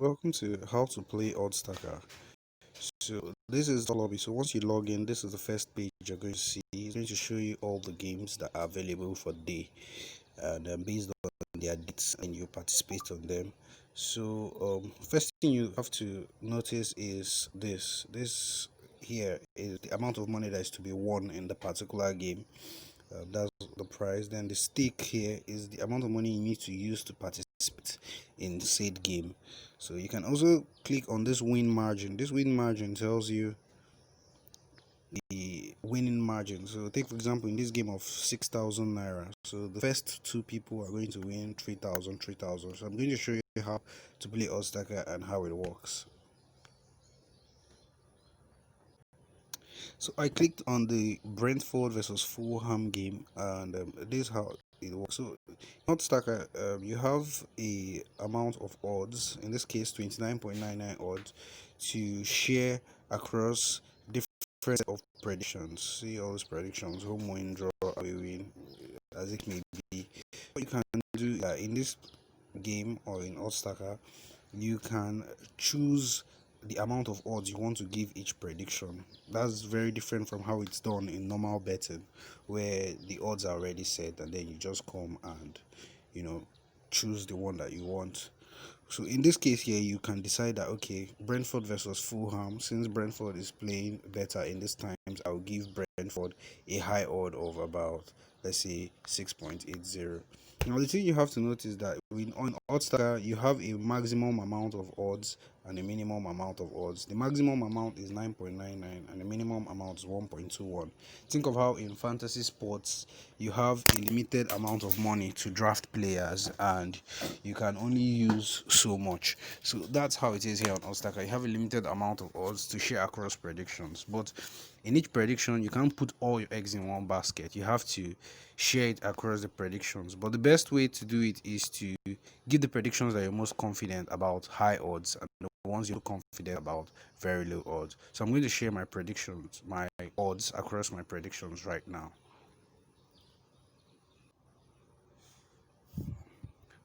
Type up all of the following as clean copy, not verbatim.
Welcome to how to play Oddstackr. So this is the lobby. So once you log in, this is the first page you're going to see. It's going to show you all the games that are available for the day, and based on their dates, and you participate on them. So first thing you have to notice is this. This here is the amount of money that is to be won in the particular game. That's the price. Then the stake here is the amount of money you need to use to participate in said game. So you can also click on this win margin. This win margin tells you the winning margin. So take for example in this game of 6,000 naira. So the first two people are going to win 3,000, 3,000. So I'm going to show you how to play Oddstackr and how it works. So I clicked on the Brentford versus Fulham game, and this is how it works. So, not stacker, you have a amount of odds. In this case, 29.99 odds to share across different set of predictions. See all these predictions: home win, draw, away win, as it may be. What you can do in this game or in Oddstackr, you can choose the amount of odds you want to give each prediction. That's very different from how it's done in normal betting, where the odds are already set and then you just come and you know choose the one that you want. So in this case here, you can decide that okay, Brentford versus Fulham. Since Brentford is playing better in this times, I'll give Brentford a high odd of about, let's say, 6.80. Now the thing you have to notice that on Oddstackr you have a maximum amount of odds and a minimum amount of odds. The maximum amount is 9.99 and the minimum amount is 1.21. Think of how in fantasy sports you have a limited amount of money to draft players and you can only use so much. So that's how it is here on Oddstackr. You have a limited amount of odds to share across predictions, but in each prediction you can't put all your eggs in one basket. You have to share it across the predictions, but the best way to do it is to give the predictions that you're most confident about high odds and the ones you're confident about very low odds. So I'm going to share my predictions, my odds across my predictions right now.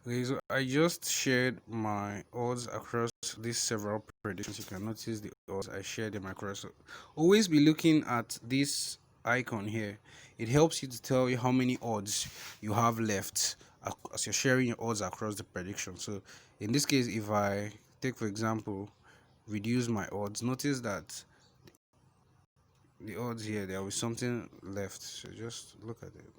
Okay, so I just shared my odds across these several predictions. You can notice the odds I shared them across. So always be looking at this icon here. It helps you to tell you how many odds you have left as you're sharing your odds across the prediction. So in this case, if I take for example, reduce my odds, notice that the odds here there was something left. So just look at it.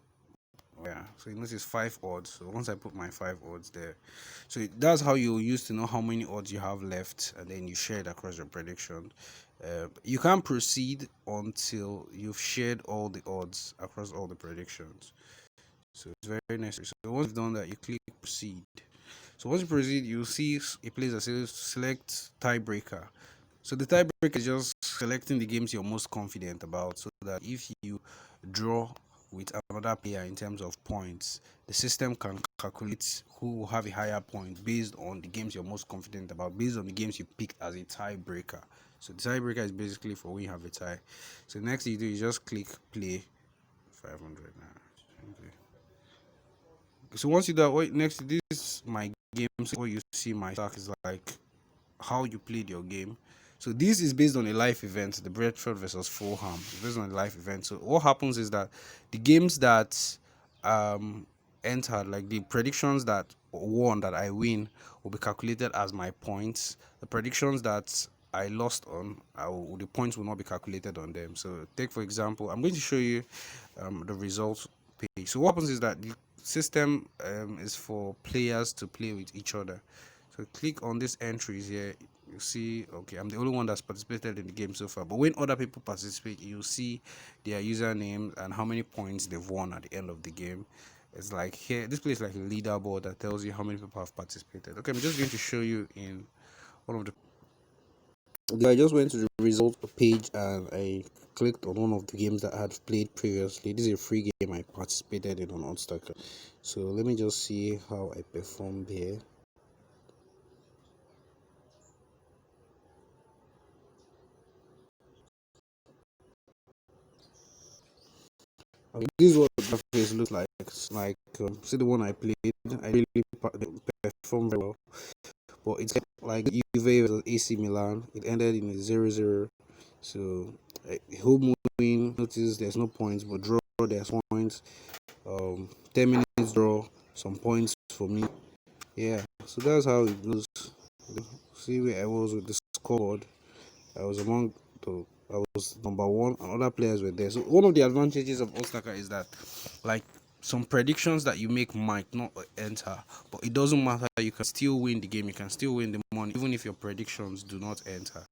Yeah, so you notice five odds. So once I put my five odds there, so that's how you use to know how many odds you have left, and then you share it across your prediction. You can't proceed until you've shared all the odds across all the predictions. So it's very necessary. So once you've done that, you click proceed. So once you proceed, you'll see a place that says select tiebreaker. So the tiebreaker is just selecting the games you're most confident about, so that if you draw with another player in terms of points, the system can calculate who will have a higher point based on the games you're most confident about, based on the games you picked as a tiebreaker. So the tiebreaker is basically for when you have a tie. So next thing you do is just click play 500 now. Okay. So once you do that, wait, next this is my game. So what you see my stack is like how you played your game. So this is based on a live event, the Brentford versus Fulham. It's based on a live event. So what happens is that the games that um entered, like the predictions that won that I win, will be calculated as my points. The predictions that I lost on, the points will not be calculated on them. So take for example, I'm going to show you the results page. So what happens is that the system is for players to play with each other. So click on these entries here. You see, okay, I'm the only one that's participated in the game so far. But when other people participate, you see their username and how many points they've won at the end of the game. It's like here, this place is like a leaderboard that tells you how many people have participated. Okay, I'm just going to show you in one of the. Okay, I just went to the result page and I clicked on one of the games that I had played previously. This is a free game I participated in on Oddstackr. So let me just see how I performed here. Okay, this is what the face looks like. It's like see the one I played. I really performed very well. but it's like Juve versus AC Milan. It ended in a 0-0. So home win. Notice there's no points, but draw there's points. 10 minutes draw, some points for me. Yeah. So that's how it goes. See where I was with the scoreboard. I was among the I was number one, and other players were there. So one of the advantages of Oddstackr is that, like, some predictions that you make might not enter, but it doesn't matter. You can still win the game. You can still win the money, even if your predictions do not enter.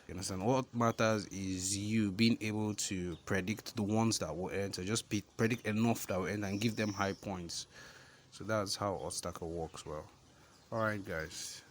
You understand? What matters is you being able to predict the ones that will enter. Just predict enough that will enter and give them high points. So that's how Oddstackr works well. All right, guys.